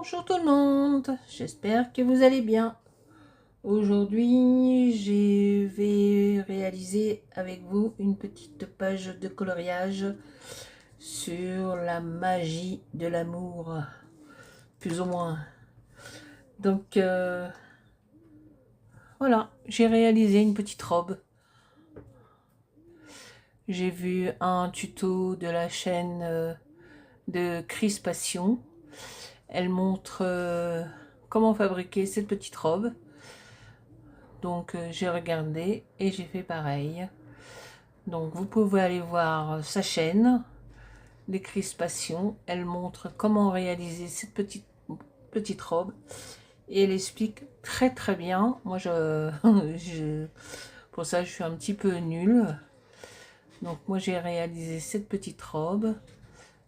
Bonjour tout le monde, j'espère que vous allez bien. Aujourd'hui, je vais réaliser avec vous une petite page de coloriage sur la magie de l'amour, plus ou moins. Donc voilà, j'ai réalisé une petite robe. J'ai vu un tuto de la chaîne de Crispation. Elle montre comment fabriquer cette petite robe. Donc j'ai regardé et j'ai fait pareil. Donc vous pouvez aller voir sa chaîne, Les Crispations. Elle montre comment réaliser cette petite robe. Et elle explique très très bien. Moi pour ça je suis un petit peu nulle. Donc moi j'ai réalisé cette petite robe.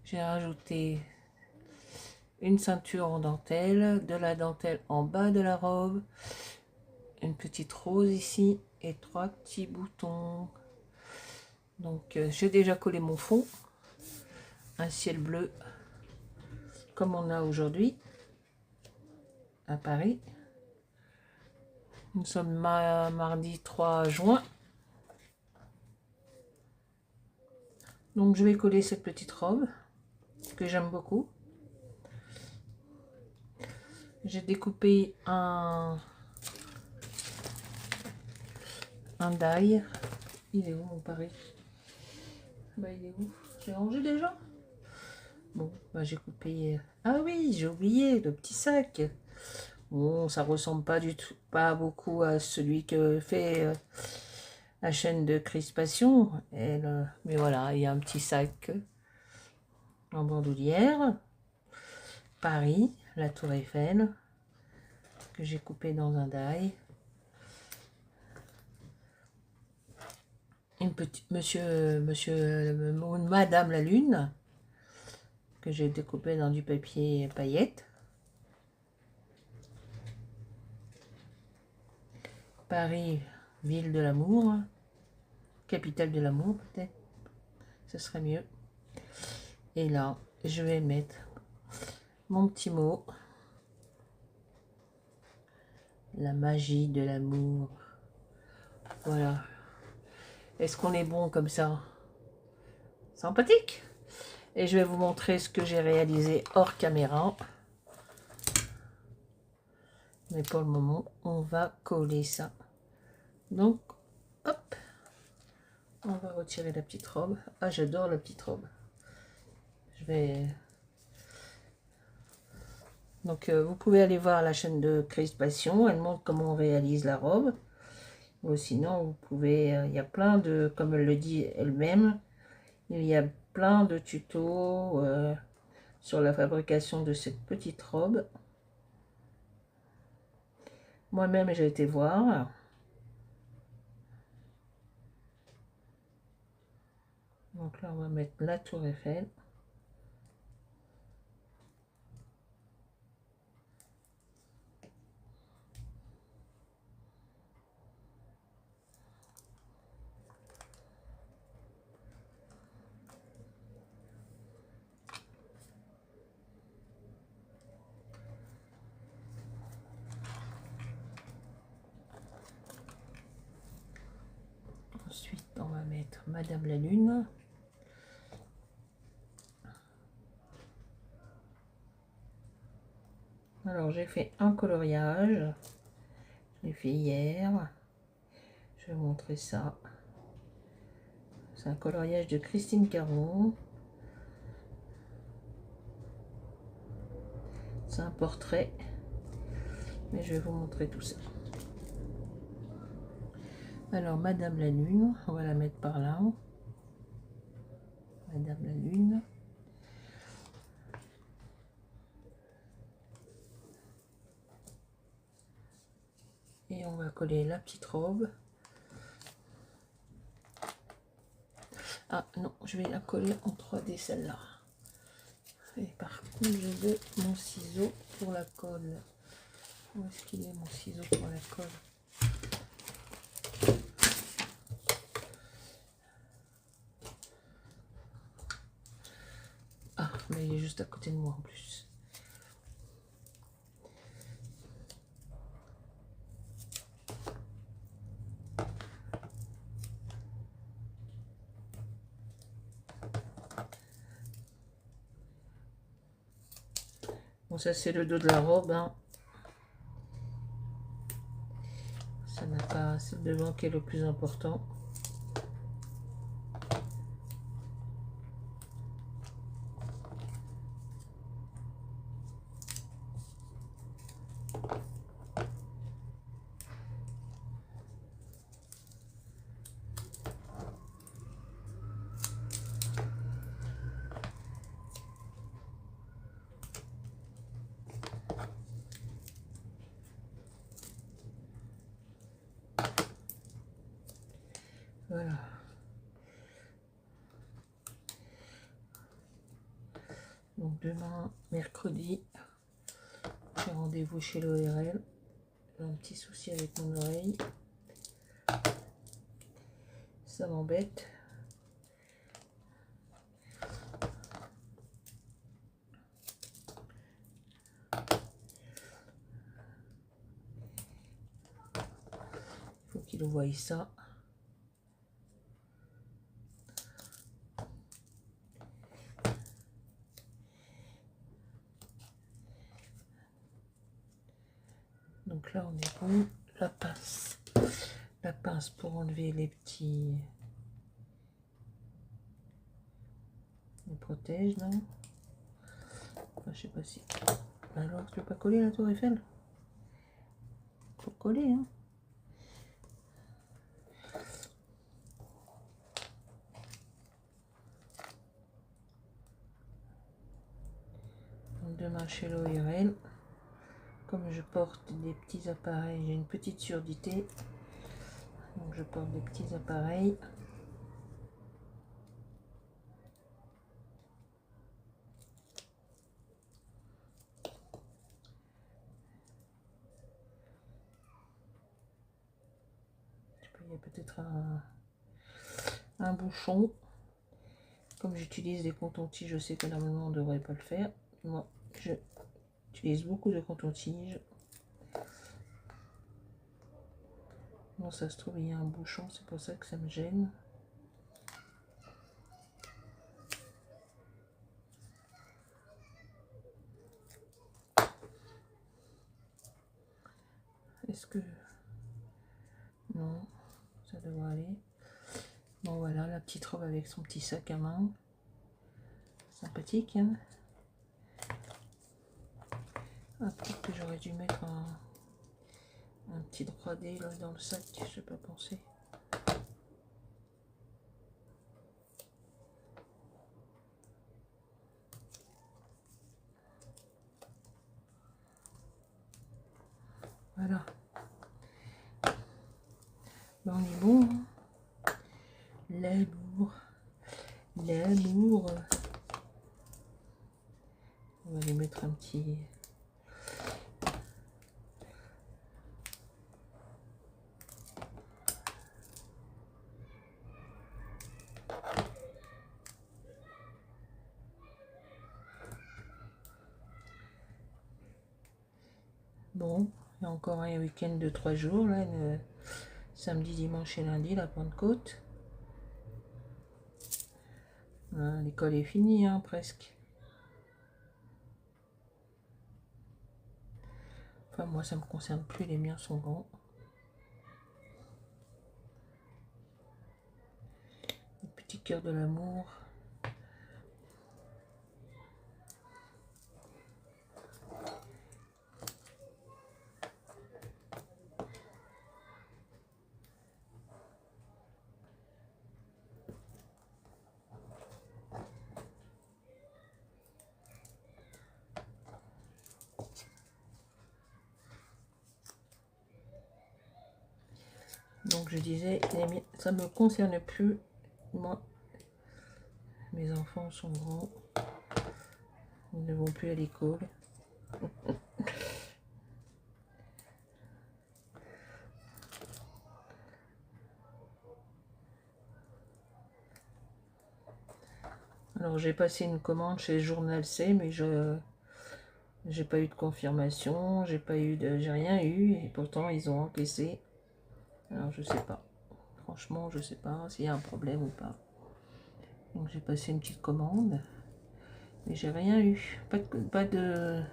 J'ai rajouté une ceinture en dentelle, de la dentelle en bas de la robe, une petite rose ici et 3 petits boutons. Donc j'ai déjà collé mon fond, un ciel bleu comme on a aujourd'hui à Paris. Nous sommes mardi 3 juin. Donc je vais coller cette petite robe que j'aime beaucoup. J'ai découpé un die. Il est où mon Paris? Bah il est où? J'ai rangé déjà? Bon, bah j'ai coupé. Ah oui, j'ai oublié le petit sac. Bon, ça ressemble pas du tout, pas beaucoup à celui que fait la chaîne de Crispation. Mais voilà, il y a un petit sac en bandoulière. Paris, la Tour Eiffel, que j'ai coupé dans un die. Une petite Madame la Lune, que j'ai découpé dans du papier paillettes. Paris, ville de l'amour, capitale de l'amour peut-être, ce serait mieux. Et là, je vais mettre mon petit mot, la magie de l'amour. Voilà. Est-ce qu'on est bon comme ça? Sympathique. Et je vais vous montrer ce que j'ai réalisé hors caméra. Mais pour le moment, on va coller ça. Donc, hop, on va retirer la petite robe. Ah, j'adore la petite robe. Je vais... Donc, vous pouvez aller voir la chaîne de Crispation. Elle montre comment on réalise la robe. Ou sinon, vous pouvez... il y a plein de... Comme elle le dit elle-même, il y a plein de tutos sur la fabrication de cette petite robe. Moi-même, j'ai été voir. Donc là, on va mettre la Tour Eiffel. Ensuite, on va mettre Madame la Lune. Alors, j'ai fait un coloriage. Je l'ai fait hier. Je vais vous montrer ça. C'est un coloriage de Christine Caron. C'est un portrait. Mais je vais vous montrer tout ça. Alors, Madame la Lune, on va la mettre par là. Madame la Lune. Et on va coller la petite robe. Ah non, je vais la coller en 3D celle-là. Et par contre, je veux mon ciseau pour la colle. Où est-ce qu'il est mon ciseau pour la colle? Ah, mais il est juste à côté de moi en plus. ça c'est le dos de la robe, hein. Ça n'a pas, c'est le devant qui est le plus important. Voilà. Donc demain, mercredi, j'ai rendez-vous chez l'ORL. J'ai un petit souci avec mon oreille. Ça m'embête. Il faut qu'il voie ça. Donc là on est bon. La pince pour enlever les petits, les protèges, non, enfin, je sais pas si. Alors tu veux pas coller la tour Eiffel? Faut coller, hein. Donc demain chez l'ORL. Comme je porte des petits appareils, j'ai une petite surdité, donc je porte des petits appareils. Il y a peut-être un bouchon. Comme j'utilise des cotons-tiges, je sais que normalement on ne devrait pas le faire. Moi, j'utilise beaucoup de cotons-tiges. Bon, ça se trouve, il y a un bouchon, c'est pour ça que ça me gêne. Est-ce que... Non, ça devrait aller. Bon, voilà, la petite robe avec son petit sac à main. Sympathique, hein. Ah, peut-être que j'aurais dû mettre un petit dégradé là dans le sac, je sais pas penser. Voilà. Ben, on est bon, hein. L'amour. L'amour. On va lui mettre un petit... Bon, il y a encore un week-end de 3 jours, là, samedi, dimanche et lundi, la Pentecôte. Voilà, l'école est finie, hein, presque. Enfin, moi, ça me concerne plus, les miens sont grands. Le petit cœur de l'amour. Donc je disais, ça me concerne plus. Moi, mes enfants sont grands. Ils ne vont plus à l'école. Alors j'ai passé une commande chez Journal C, mais j'ai pas eu de confirmation, j'ai rien eu, et pourtant ils ont encaissé. Alors je sais pas. Franchement, je sais pas s'il y a un problème ou pas. Donc j'ai passé une petite commande, mais j'ai rien eu. Pas de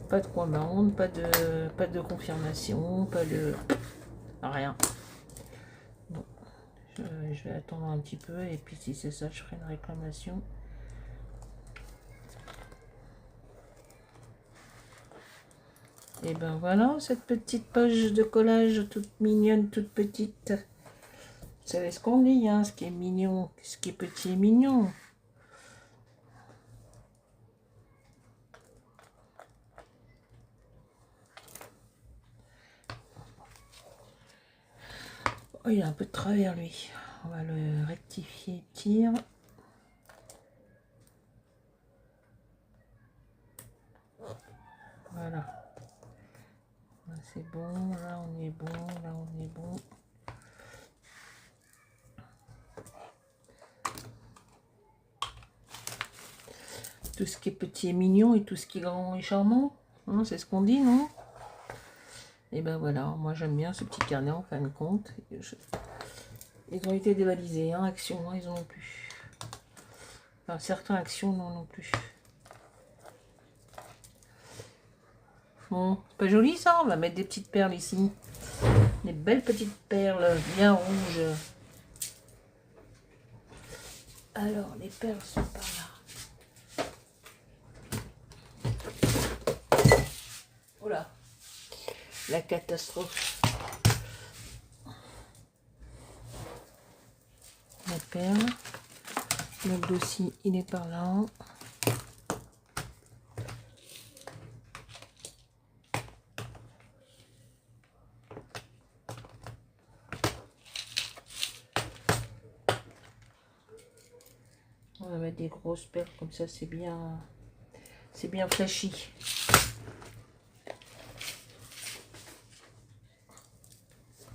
Pas de commande, pas de confirmation, pas de... rien. Bon, je vais attendre un petit peu et puis si c'est ça, je ferai une réclamation. Et ben voilà, cette petite page de collage toute mignonne, toute petite. Vous savez ce qu'on dit, hein, ce qui est mignon, ce qui est petit est mignon. Oh, il a un peu de travers lui. On va le rectifier, tire. Voilà. Là c'est bon, là on est bon, là on est bon. Tout ce qui est petit est mignon et tout ce qui est grand est charmant. Hein, c'est ce qu'on dit, non? Et ben voilà, moi j'aime bien ce petit carnet en fin de compte. Ils ont été dévalisés, hein, Action, hein, ils en ont plus. Enfin, certains Actions n'en ont plus. Bon, c'est pas joli ça? On va mettre des petites perles ici. Des belles petites perles bien rouges. Alors, les perles sont par là. Oula, la catastrophe. La perle. Le dossier, il est par là. On va mettre des grosses perles comme ça, c'est bien flashy.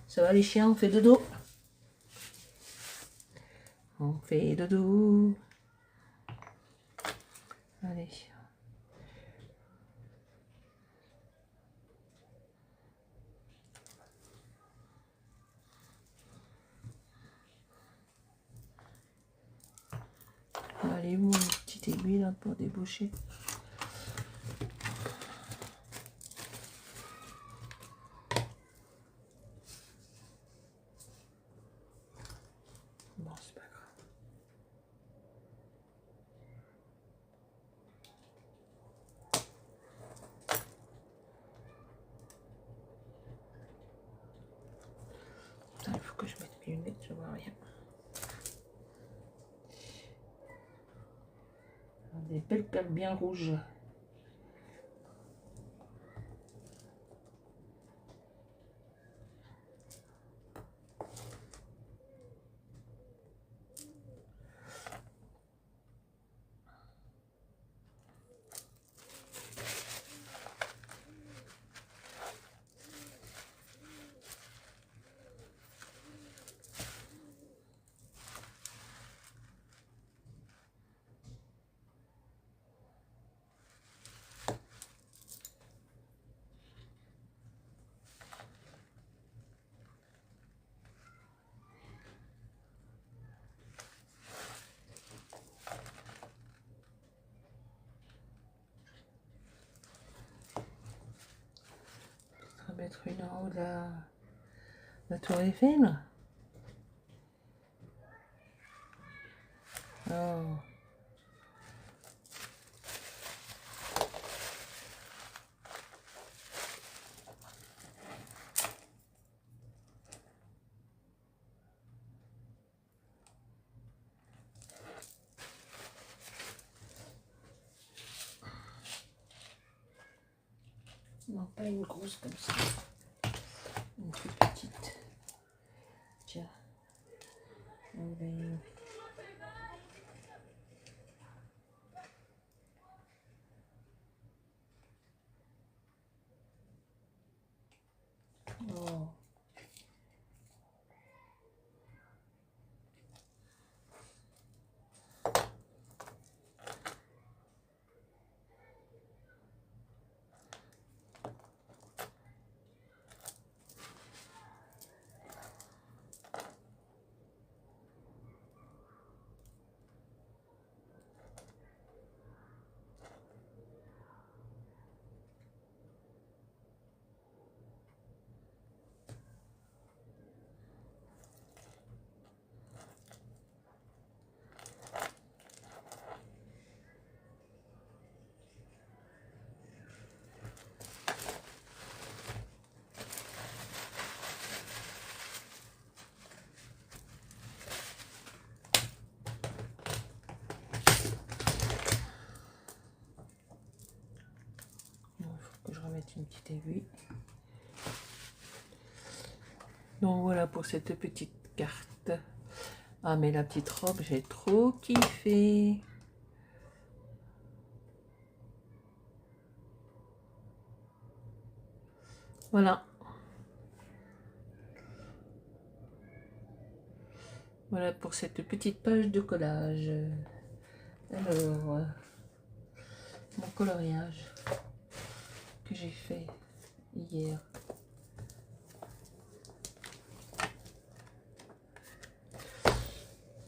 Ça va les chiens, on fait dodo. On fait dodo. Allez. Allez, vous, une petite aiguille là pour déboucher. Bon, c'est pas grave. Putain, il faut que je mette mes lunettes, je vois rien. Des belles perles bien rouges. On va mettre une en haut de la tour Eiffel. Oh. Non, pas une grosse comme ça. Une plus petite. Tiens. On va y... Oh. Donc voilà pour cette petite carte. Ah mais la petite robe, j'ai trop kiffé. Voilà. Voilà pour cette petite page de collage. Alors, mon coloriage que j'ai fait hier.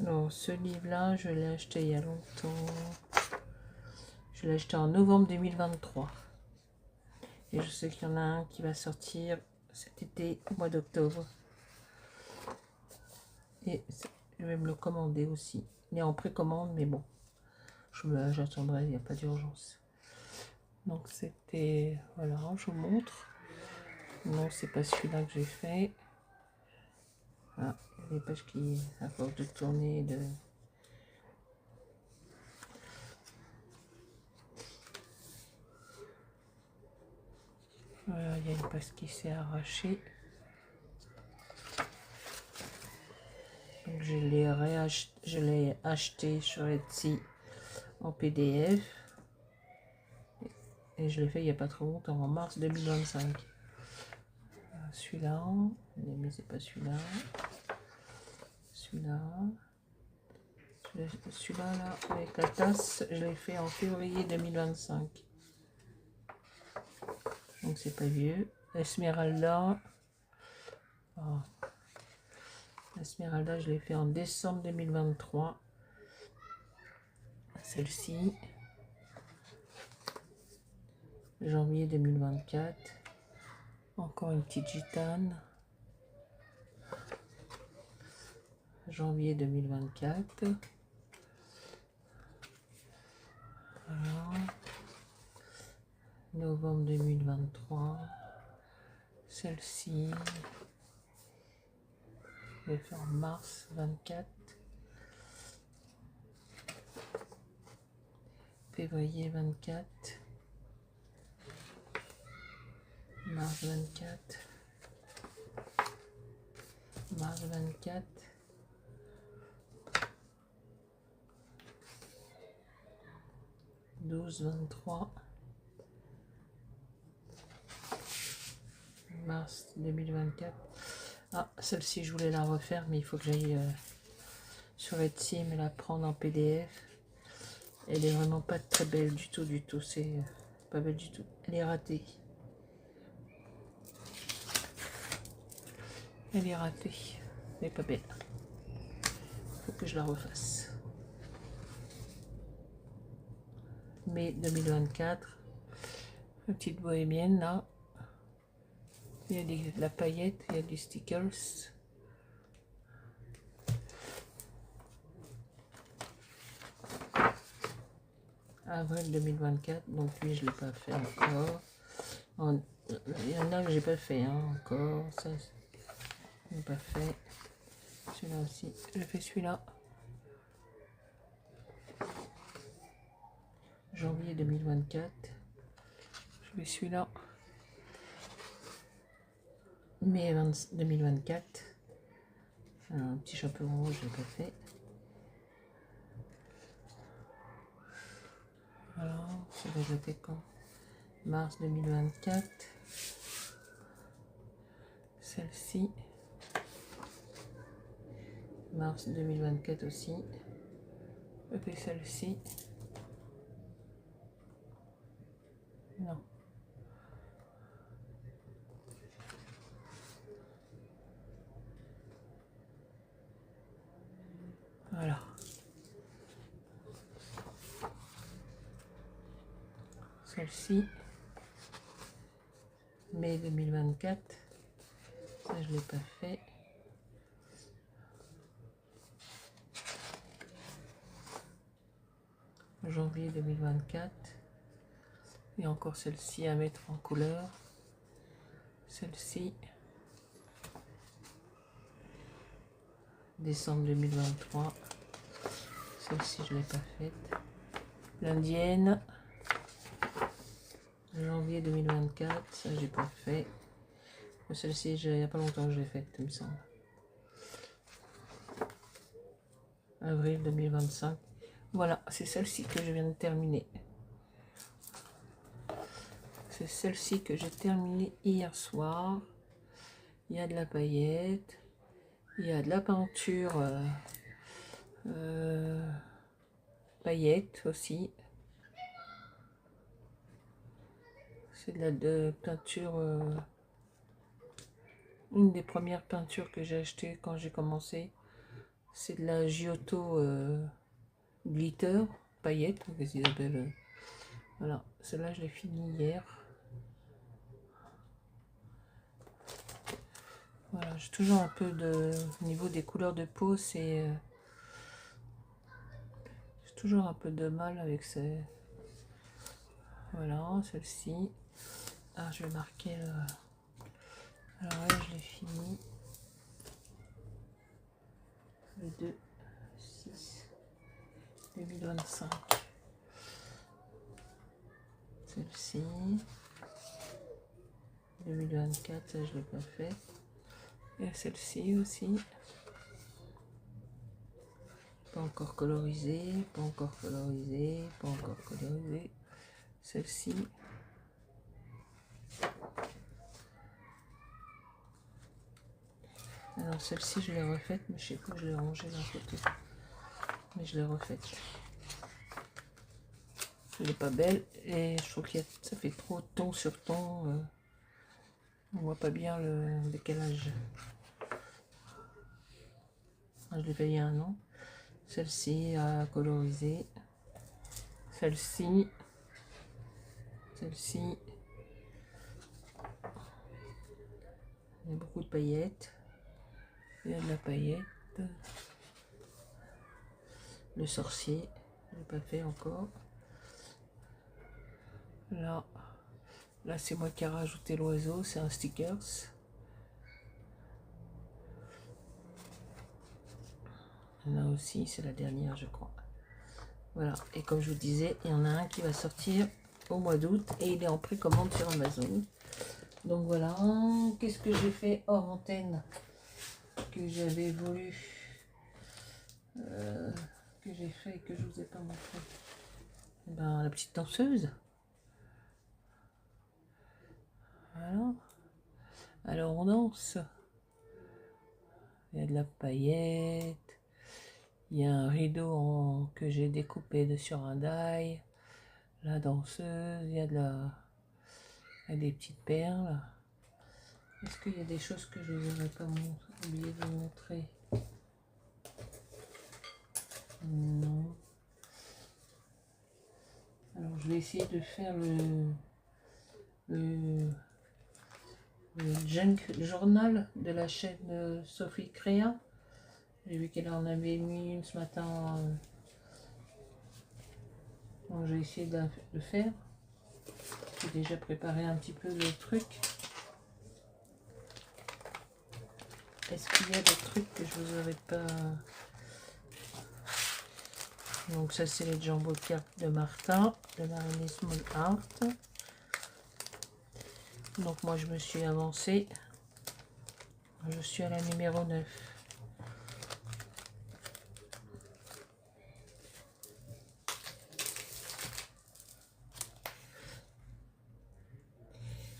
Alors, ce livre-là, je l'ai acheté il y a longtemps. Je l'ai acheté en novembre 2023. Et je sais qu'il y en a un qui va sortir cet été, au mois d'octobre. Et je vais me le commander aussi. Il est en précommande, mais bon, j'attendrai, il n'y a pas d'urgence. Donc c'était, voilà, je vous montre. Non, c'est pas celui-là que j'ai fait. Voilà, il y a des pages qui, à force de tourner, voilà, il y a une page qui s'est arrachée. Donc je l'ai acheté sur Etsy en PDF. Et je l'ai fait il n'y a pas trop longtemps, en mars 2025. Celui-là, mais c'est pas celui-là. Celui-là. Celui-là, là, avec la tasse, je l'ai fait en février 2025. Donc c'est pas vieux. Esmeralda. Oh. Esmeralda, je l'ai fait en décembre 2023. Celle-ci. Janvier 2024. Encore une petite gitane. Janvier 2024. Voilà. Novembre 2023. Celle-ci. Je vais faire en mars 24. Février 24. Mars 24. Mars 24. Douze 23. Mars 2024. Ah, celle-ci, je voulais la refaire, mais il faut que j'aille sur Etsy, mais la prendre en PDF. Elle est vraiment pas très belle du tout, C'est pas belle du tout. Elle est ratée. Elle est ratée. Elle est pas belle. Faut que je la refasse. Mai 2024. Une petite bohémienne là. Il y a de la paillette, il y a des stickers. Avril 2024, donc lui je l'ai pas fait encore. Il y en a que j'ai pas fait encore. Ça, je l'ai pas fait. Celui-là aussi, j'ai fait celui-là. Janvier 2024. Je fais celui-là. Mai 2024. Alors, un petit chapeau rouge, je l'ai pas fait. Alors, ça va jeter quand? Mars 2024. Celle-ci. Mars 2024 aussi. Et puis celle-ci. Non. Voilà. Celle-ci. Mai 2024. Ça, je ne l'ai pas fait. Janvier 2024. Et encore celle-ci à mettre en couleur. Celle-ci. Décembre 2023. Celle-ci, je ne l'ai pas faite. L'indienne. Janvier 2024. Ça, j'ai pas fait. Celle-ci, il n'y a pas longtemps que je l'ai faite, il me semble. Avril 2025. Voilà, c'est celle-ci que je viens de terminer. C'est celle-ci que j'ai terminée hier soir. Il y a de la paillette. Il y a de la peinture paillette aussi. C'est de peinture, une des premières peintures que j'ai achetées quand j'ai commencé. C'est de la Giotto glitter, paillette, qu'est-ce qu'ils appellent. Voilà, celle-là je l'ai fini hier. Voilà, j'ai toujours un peu de au niveau des couleurs de peau, c'est j'ai toujours un peu de mal avec ces. Voilà, celle-ci. Ah, je vais marquer le. Alors là, je l'ai fini. Le 2, 6, 2025. Celle-ci. 2024, ça je l'ai pas fait. Et celle-ci aussi. Pas encore colorisée, pas encore colorisée, pas encore colorisée. Celle-ci. Alors celle-ci je l'ai refaite, mais je sais pas où je l'ai rangée d'un côté. Mais je l'ai refaite. Elle n'est pas belle et je trouve que ça fait trop ton sur ton. On voit pas bien le décalage. Je l'ai fait il y a un an. Celle-ci à coloriser. Celle-ci. Celle-ci. Il y a beaucoup de paillettes. Il y a de la paillette. Le sorcier. Je l'ai pas fait encore. Là. Là c'est moi qui ai rajouté l'oiseau. C'est un stickers. Là aussi c'est la dernière je crois. Voilà, et comme je vous disais, il y en a un qui va sortir au mois d'août et il est en précommande sur Amazon. Donc voilà, qu'est-ce que j'ai fait hors antenne que j'avais voulu, que j'ai fait et que je vous ai pas montré. Eh ben, la petite danseuse. Voilà. Alors on danse. Il y a de la paillette. Il y a un rideau que j'ai découpé sur un die. La danseuse, il y a des petites perles. Est-ce qu'il y a des choses que je n'aurais pas oublié de vous montrer? Non. Alors je vais essayer de faire le junk journal de la chaîne Sophie Créa. J'ai vu qu'elle en avait mis une ce matin. Donc je vais essayer de le faire. J'ai déjà préparé un petit peu le truc. Est-ce qu'il y a des trucs que je vous aurais pas... Donc ça c'est les jumbo cartes de Martin, de Marine Small Art. Donc moi je me suis avancée. Je suis à la numéro 9.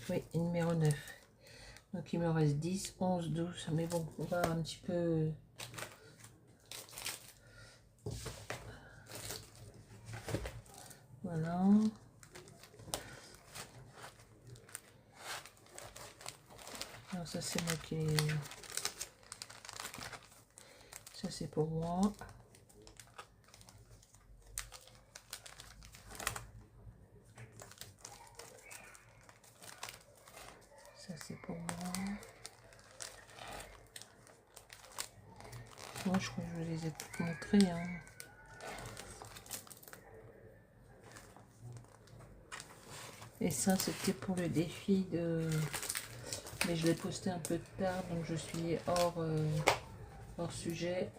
Oui, numéro 9. Donc il me reste 10, 11, 12. Mais bon, on va un petit peu... Voilà. Alors ça c'est moi qui... Ça c'est pour moi. Ça c'est pour moi. Moi je crois que je vous les ai toutes montrées. Hein. Et ça c'était pour le défi de... Mais je l'ai posté un peu tard, donc je suis hors sujet.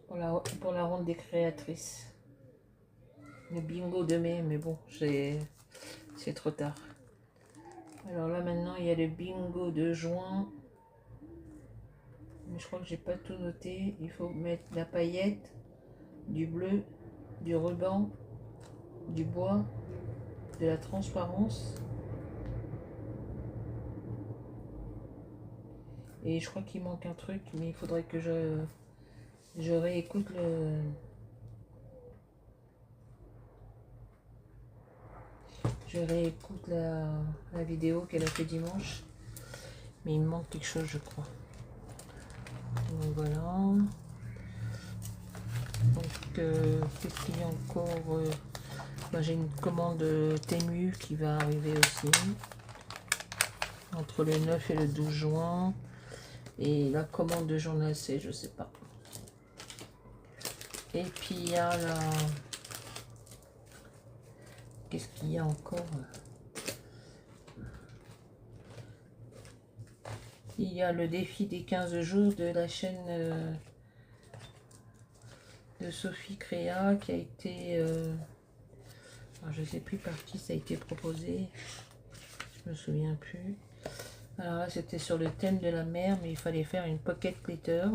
Pour la ronde des créatrices. Le bingo de mai, mais bon, c'est trop tard. Alors là maintenant il y a le bingo de juin. Mais je crois que j'ai pas tout noté. Il faut mettre la paillette, du bleu, du ruban, du bois, de la transparence. Et je crois qu'il manque un truc, mais il faudrait que je réécoute la vidéo qu'elle a fait dimanche. Mais il me manque quelque chose, je crois. Donc voilà. Donc qu'est-ce qu'il y a encore? J'ai une commande Temu qui va arriver aussi. Entre le 9 et le 12 juin. Et la commande de journal C, je sais pas. Et puis il y a la... Qu'est-ce qu'il y a encore? Il y a le défi des 15 jours de la chaîne de Sophie Créa qui a été... je ne sais plus par qui ça a été proposé. Je me souviens plus. Alors là, c'était sur le thème de la mer, mais il fallait faire une pocket glitter.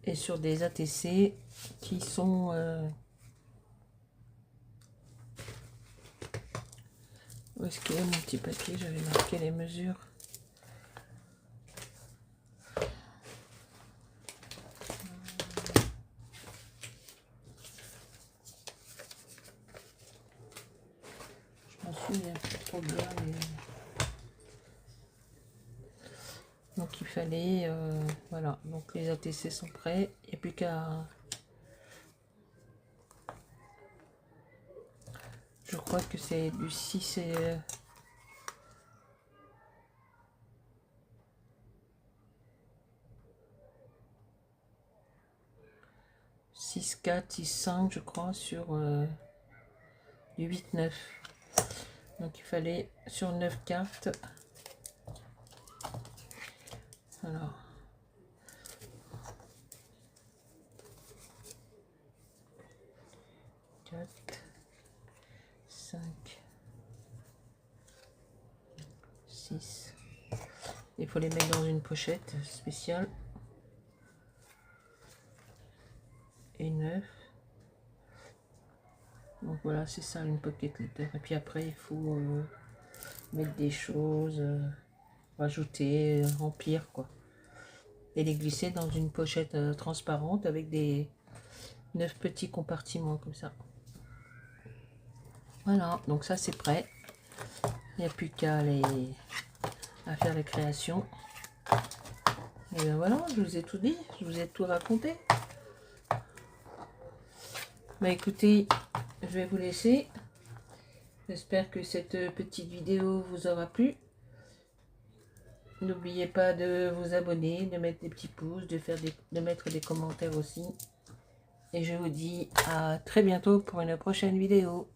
Et sur des ATC qui sont... Où est-ce qu'il y a mon petit papier? J'avais marqué les mesures. Je m'en souviens plus trop bien. Mais... Donc il fallait... voilà, donc les ATC sont prêts. Il n'y a plus qu'à... Je crois que c'est du 6 et... 6, 4, 6, 5, je crois, sur du 8, 9. Donc il fallait sur 9 cartes. Alors. Quatre, 5, 6. Il faut les mettre dans une pochette spéciale. Et 9. Donc voilà, c'est ça une pocket glitter. Et puis après, il faut mettre des choses, rajouter, remplir quoi. Et les glisser dans une pochette transparente avec des 9 petits compartiments comme ça. Voilà, donc ça c'est prêt. Il n'y a plus qu'à faire les créations. Et bien voilà, je vous ai tout dit, je vous ai tout raconté. Bah écoutez, je vais vous laisser. J'espère que cette petite vidéo vous aura plu. N'oubliez pas de vous abonner, de mettre des petits pouces, de mettre des commentaires aussi. Et je vous dis à très bientôt pour une prochaine vidéo.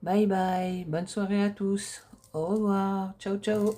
Bye bye, bonne soirée à tous. Au revoir, ciao ciao.